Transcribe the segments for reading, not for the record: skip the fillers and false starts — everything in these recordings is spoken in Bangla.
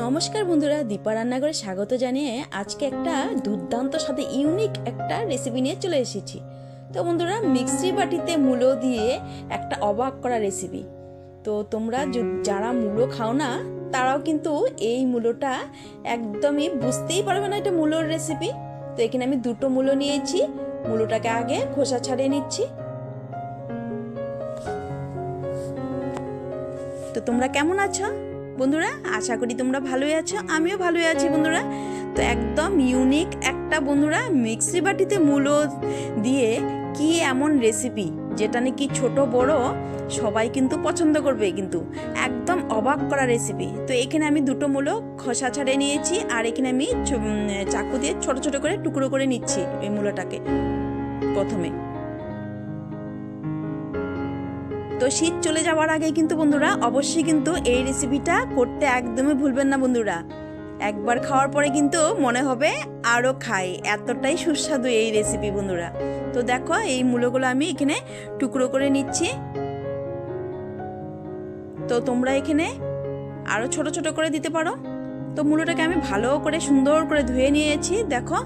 নমস্কার বন্ধুরা, দীপা রান্নাঘরে স্বাগত জানিয়ে আজকে একটা দুর্দান্ত সাথে ইউনিক একটা রেসিপি নিয়ে চলে এসেছি। তো বন্ধুরা, মিক্সি বাটিতে মূলো দিয়ে একটা অবাক করা রেসিপি। তো তোমরা যারা মূলো খাও না তারাও কিন্তু এই মূলোটা একদমই বুঝতেই পারবে না এটা মূলোর রেসিপি। তো এখানে আমি দুটো মূলো নিয়েছি। মূলোটাকে আগে খোসা ছাড়িয়ে নিচ্ছি। তো তোমরা কেমন আছো বন্ধুরা? আশা করি তোমরা ভালোই আছো, আমিও ভালোই আছি বন্ধুরা। তো একদম ইউনিক একটা বন্ধুরা মিক্সি বাটিতে মূলো দিয়ে কি এমন রেসিপি যেটা নাকি ছোট বড় সবাই কিন্তু পছন্দ করবে, কিন্তু একদম অবাক করা রেসিপি। তো এখানে আমি দুটো মূলো খোসা ছাড়িয়ে নিয়েছি, আর এখানে আমি চাকু দিয়ে ছোট ছোট করে টুকরো করে নিচ্ছি এই মূলোটাকে প্রথমে। তো শীত চলে যাওয়ার আগে কিন্তু বন্ধুরা অবশ্যই কিন্তু এই রেসিপিটা করতে একদমই ভুলবেন না বন্ধুরা। একবার খাওয়ার পরে কিন্তু মনে হবে আরও খাই, এতটাই সুস্বাদু এই রেসিপি বন্ধুরা। তো দেখো এই মূলোগুলো আমি এখানে টুকরো করে নিচ্ছি। তো তোমরা এখানে আরও ছোট ছোট করে দিতে পারো। তো মূলোটাকে আমি ভালো করে সুন্দর করে ধুয়ে নিয়েছি দেখো।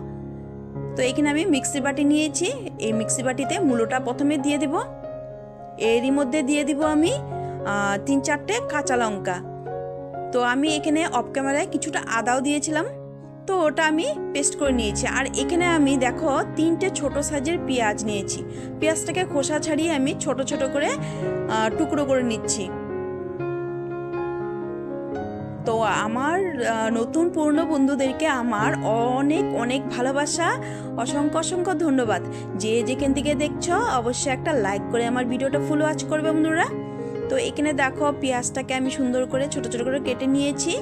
তো এখানে আমি মিক্সি বাটি নিয়েছি, এই মিক্সি বাটিতে মূলোটা প্রথমে দিয়ে দেব। এরই মধ্যে দিয়ে দিব আমি 3-4টে কাঁচা লঙ্কা। তো আমি এখানে অফ ক্যামেরায় কিছুটা আদাও দিয়েছিলাম, তো ওটা আমি পেস্ট করে নিয়েছি। আর এখানে আমি দেখো 3টে ছোট সাইজের পেঁয়াজ নিয়েছি। পেঁয়াজটাকে খোসা ছাড়িয়ে আমি ছোট ছোট করে টুকরো করে নিচ্ছি। তো আমার নতুন পুরনো বন্ধুদেরকে আমার অনেক অনেক ভালোবাসা, অসংখ্য অসংখ্য ধন্যবাদ। যে যেখান থেকে দেখছো অবশ্যই একটা লাইক করে আমার ভিডিওটা ফুল ওয়াচ করবে বন্ধুরা। তো এখানে দেখো পেঁয়াজটাকে আমি সুন্দর করে ছোট ছোট করে কেটে নিয়েছি।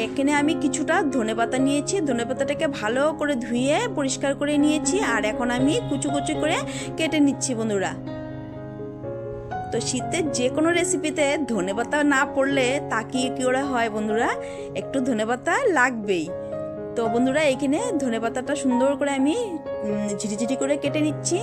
এখানে আমি কিছুটা ধনেপাতা নিয়েছি, ধনেপাতাটাকে ভালো করে ধুয়ে পরিষ্কার করে নিয়েছি। আর এখন আমি কুচু কুচু করে কেটে নিচ্ছি বন্ধুরা। তো শীতের যে কোনো রেসিপিতে ধনেপাতা না পড়লে তা কি করে হয় বন্ধুরা, একটু ধনেপাতা লাগবেই। তো বন্ধুরা এখানে ধনেপাতাটা সুন্দর করে আমি ঝিরিঝিরি করে কেটে নিচ্ছি।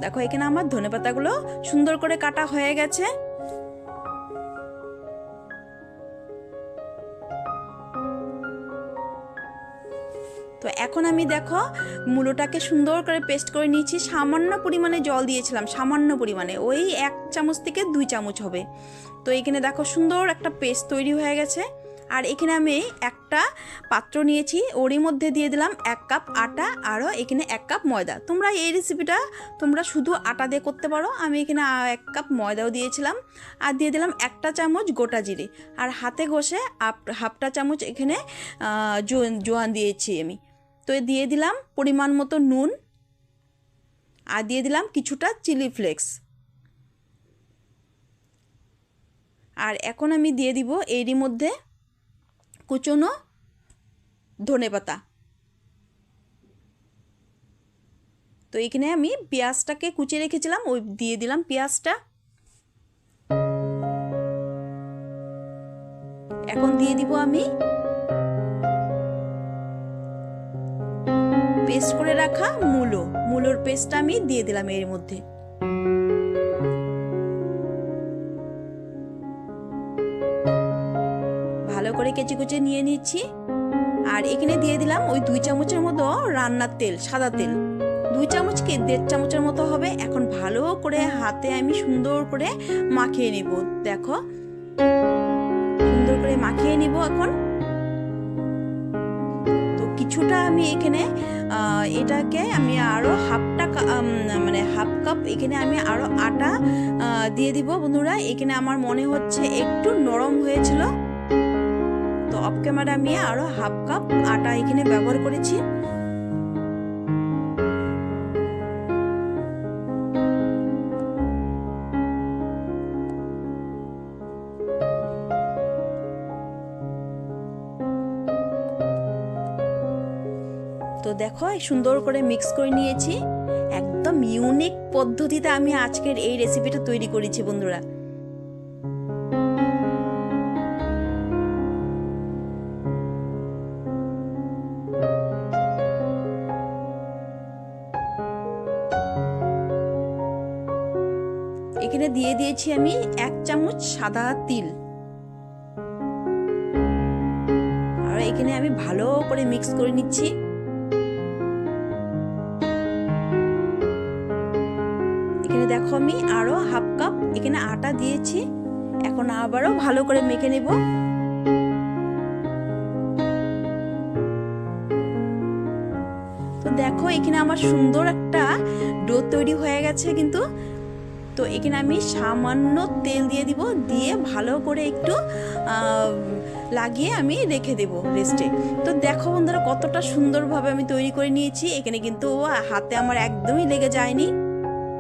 দেখো এখানে আমার ধনেপাতাগুলো সুন্দর করে কাটা হয়ে গেছে। তো এখন আমি দেখো মূলোটাকে সুন্দর করে পেস্ট করে নিয়েছি। সামান্য পরিমাণে জল দিয়েছিলাম, সামান্য পরিমাণে, ওই 1 চামচ থেকে 2 চামচ হবে। তো এখানে দেখো সুন্দর একটা পেস্ট তৈরি হয়ে গেছে। আর এখানে আমি একটা পাত্র নিয়েছি, ওরই মধ্যে দিয়ে দিলাম 1 কাপ আটা, আরও এখানে 1 কাপ ময়দা। তোমরা এই রেসিপিটা তোমরা শুধু আটা দিয়ে করতে পারো, আমি এখানে 1 কাপ ময়দাও দিয়েছিলাম। আর দিয়ে দিলাম 1টা চামচ গোটা জিরে, আর হাতে ঘষে হাফটা চামচ এখানে জোয়ান দিয়েছি আমি। তো দিয়ে দিলাম পরিমাণ মতো নুন, আর দিয়ে দিলাম কিছুটা চিলি ফ্লেক্স। আর এখন আমি দিয়ে দিব এরই মধ্যে কুচনো ধনেপাতা। তো এখানে আমি পেঁয়াজটাকে কুচিয়ে রেখেছিলাম, ওই দিয়ে দিলাম পেঁয়াজটা। এখন দিয়ে দিব আমি পেস্ট করে রাখা মূলোর পেস্টটা আমি দিয়ে দিলাম এর মধ্যে। ভালো করে কেচি কুচে নিয়ে নিচ্ছি। আর এখানে দিয়ে দিলাম ওই 2 চামচের মতো রান্নার তেল, সাদা তেল। 2 চামচ কি 1.5 চামচের মতো হবে। এখন ভালো করে হাতে আমি সুন্দর করে মাখিয়ে নিব। দেখো সুন্দর করে মাখিয়ে নিব এখন। তো কিছুটা আমি এখানে এটাকে আমি আরও হাফ কাপ এখানে আমি আরও আটা দিয়ে দিব বন্ধুরা। এখানে আমার মনে হচ্ছে একটু নরম হয়েছিল, তো অফ ক্যামেরা আমি আরও হাফ কাপ আটা এখানে ব্যবহার করেছি। তো দেখো সুন্দর করে মিক্স করে নিয়েছি। একদম ইউনিক পদ্ধতিতে আমি আজকের এই রেসিপিটা তৈরি করেছি বন্ধুরা। এখানে দিয়ে দিয়েছি আমি 1 চামচ সাদা তিল, আর এখানে আমি ভালো করে মিক্স করে নিচ্ছি। এখানে দেখো আমি আরো হাফ কাপ এখানে আটা দিয়েছি। এখন আবারও ভালো করে মেখে নেব। তো দেখো এখানে আমার সুন্দর একটা ডো তৈরি হয়ে গেছে কিন্তু। তো এখানে আমি সামান্য তেল দিয়ে দিব, দিয়ে ভালো করে একটু লাগিয়ে আমি রেখে দেব রেস্টে। তো দেখো বন্ধুরা কতটা সুন্দরভাবে আমি তৈরি করে নিয়েছি। এখানে কিন্তু হাতে আমার একদমই লেগে যায়নি।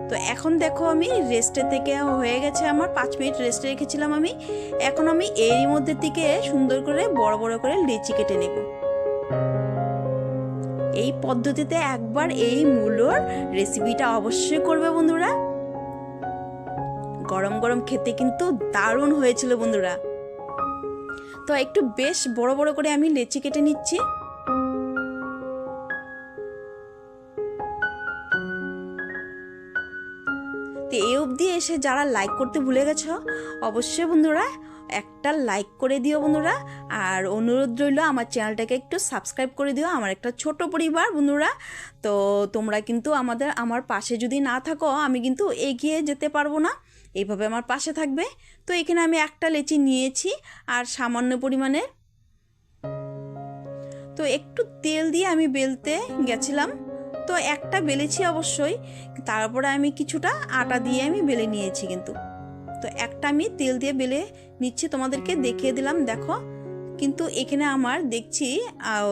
তো এখন দেখো আমি রেস্টে থেকে হয়ে গেছে, আমার 5 মিনিট রেস্টে রেখেছিলাম আমি। এখন আমি এরই মধ্যে থেকে সুন্দর করে বড় বড় করে লেচি কেটে নেব। এই পদ্ধতিতে একবার এই মূলোর রেসিপিটা অবশ্যই করবে বন্ধুরা। গরম গরম খেতে কিন্তু দারুণ হয়েছিল বন্ধুরা। তো একটু বেশ বড় বড় করে আমি লেচি কেটে নিচ্ছি। তো এই অবধি এসে যারা লাইক করতে ভুলে গেছো, অবশ্যই বন্ধুরা একটা লাইক করে দিও বন্ধুরা। আর অনুরোধ রইল আমার চ্যানেলটাকে একটু সাবস্ক্রাইব করে দিও। আমার একটা ছোট পরিবার বন্ধুরা। তো তোমরা কিন্তু আমার পাশে যদি না থাকো আমি কিন্তু এগিয়ে যেতে পারবো না। এইভাবে আমার পাশে থাকবে। তো এখানে আমি একটা লেচি নিয়েছি আর সামান্য পরিমাণে তো একটু তেল দিয়ে আমি বেলতে গেছিলাম। তো একটা বেলেছি অবশ্যই, তারপরে আমি কিছুটা আটা দিয়ে আমি বেলে নিয়েছি কিন্তু। তো একটা আমি তেল দিয়ে বেলে নিচ্ছি, তোমাদেরকে দেখিয়ে দিলাম দেখো। কিন্তু এখানে আমার দেখছি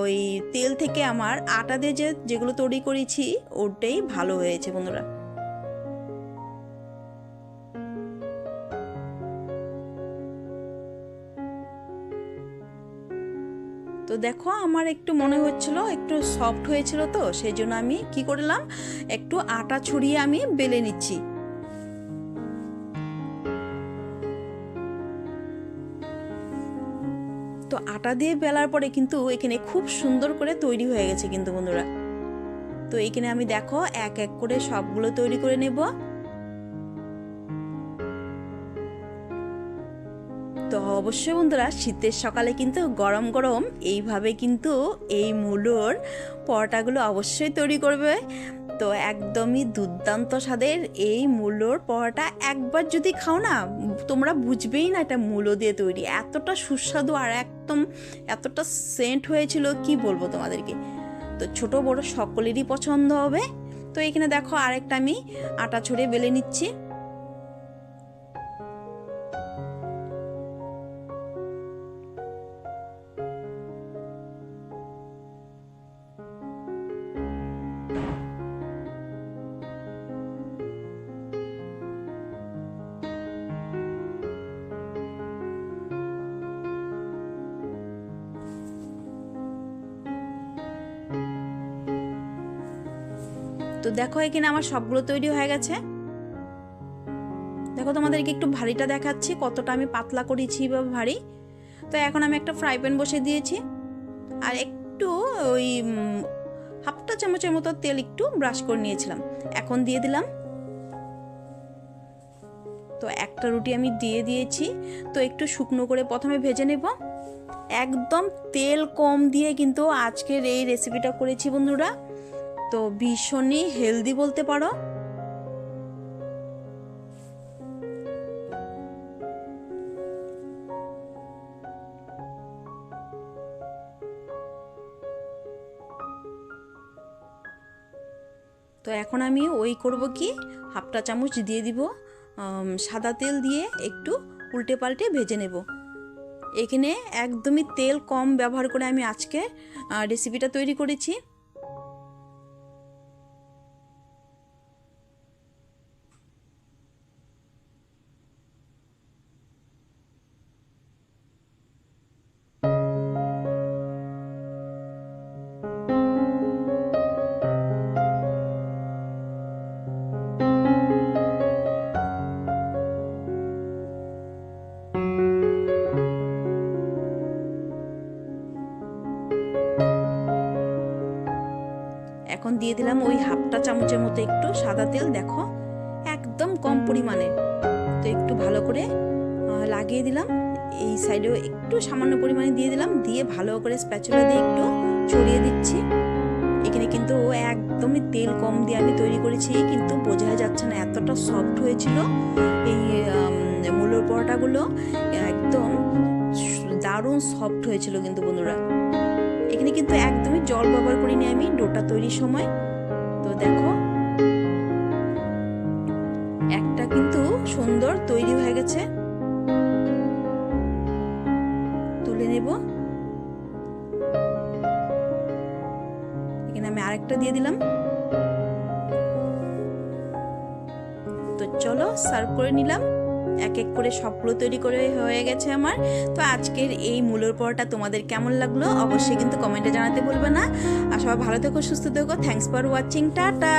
ওই তেল থেকে আমার আটা দিয়ে যেগুলো তৈরি করেছি ওটাই ভালো হয়েছে বন্ধুরা। তো দেখো আমার একটু মনে হচ্ছিল একটু সফট হয়েছিল, তো সেই জন্য আমি কি করলাম একটু আটা ছড়িয়ে আমি বেলে নিচ্ছি। তো আটা দিয়ে বেলার পরে কিন্তু এখানে খুব সুন্দর করে তৈরি হয়ে গেছে কিন্তু বন্ধুরা। তো এখানে আমি দেখো এক এক করে সবগুলো তৈরি করে নেব। তো অবশ্যই বন্ধুরা শীতের সকালে কিন্তু গরম গরম এইভাবে কিন্তু এই মূলোর পরোটাগুলো অবশ্যই তৈরি করবে। তো একদমই দুর্দান্ত স্বাদের এই মূলোর পরোটা একবার যদি খাও না তোমরা বুঝবেই না এটা মূলো দিয়ে তৈরি। এতটা সুস্বাদু আর একদম এতটা সেন্ট হয়েছিল কি বলবো তোমাদেরকে। তো ছোট বড় সকলেরই পছন্দ হবে। তো এখানে দেখো আরেকটা আমি আটা ছড়িয়ে বেলে নিচ্ছি। তো দেখো এখানে আমার সবগুলো তৈরি হয়ে গেছে। দেখো তোমাদেরকে একটু ভারীটা দেখাচ্ছি কতটা আমি পাতলা করেছি বা ভারী। তো এখন আমি একটা ফ্রাই প্যান বসে দিয়েছি আর একটু ওই হাফটা চামচের মতো তেল একটু ব্রাশ করে নিয়েছিলাম, এখন দিয়ে দিলাম। তো একটা রুটি আমি দিয়ে দিয়েছি। তো একটু শুকনো করে প্রথমে ভেজে নেব। একদম তেল কম দিয়ে কিন্তু আজকের এই রেসিপিটা করেছি বন্ধুরা। তো ভীষণই হেলদি বলতে পারো। তো এখন আমি ওই করব কি হাফটা চামচ দিয়ে দিব সাদা তেল, দিয়ে একটু উল্টে পাল্টে ভেজে নেব। এখানে একদমই তেল কম ব্যবহার করে আমি আজকে রেসিপিটা তৈরি করেছি। এখন দিয়ে দিলাম ওই হাফটা চামচের মতো একটু সাদা তেল। দেখো একদম কম পরিমাণে। তো একটু ভালো করে লাগিয়ে দিলাম, এই সাইডেও একটু সামান্য পরিমাণে দিয়ে দিলাম, দিয়ে ভালো করে স্প্যাচুলা দিয়ে একটু ছড়িয়ে দিচ্ছি। এখানে কিন্তু একদমই তেল কম দিয়ে আমি তৈরি করেছি, কিন্তু বোঝা যাচ্ছে না এতটা সফট হয়েছিল এই মূলোর পরোটাগুলো, একদম দারুণ সফট হয়েছিল কিন্তু বন্ধুরা। এখানে কিন্তু একদমই জল ব্যবহার করিনি আমি ডোটা তৈরির সময়। তো দেখো একটা কিন্তু সুন্দর তৈরি হয়ে গেছে, তুলে নেব। এখানে আমি আরেকটা দিয়ে দিলাম। তো চলো সার্ভ করে নিলাম, এক এক করে সবগুলো তৈরি করে হয়ে গেছে আমার। তো আজকের এই মূলোর পরোটা তোমাদের কেমন লাগলো অবশ্যই কিন্তু কমেন্টে জানাতে ভুলবে না। আর সবাই ভালো থেকো, সুস্থ থেকো। Thanks for watching, tata.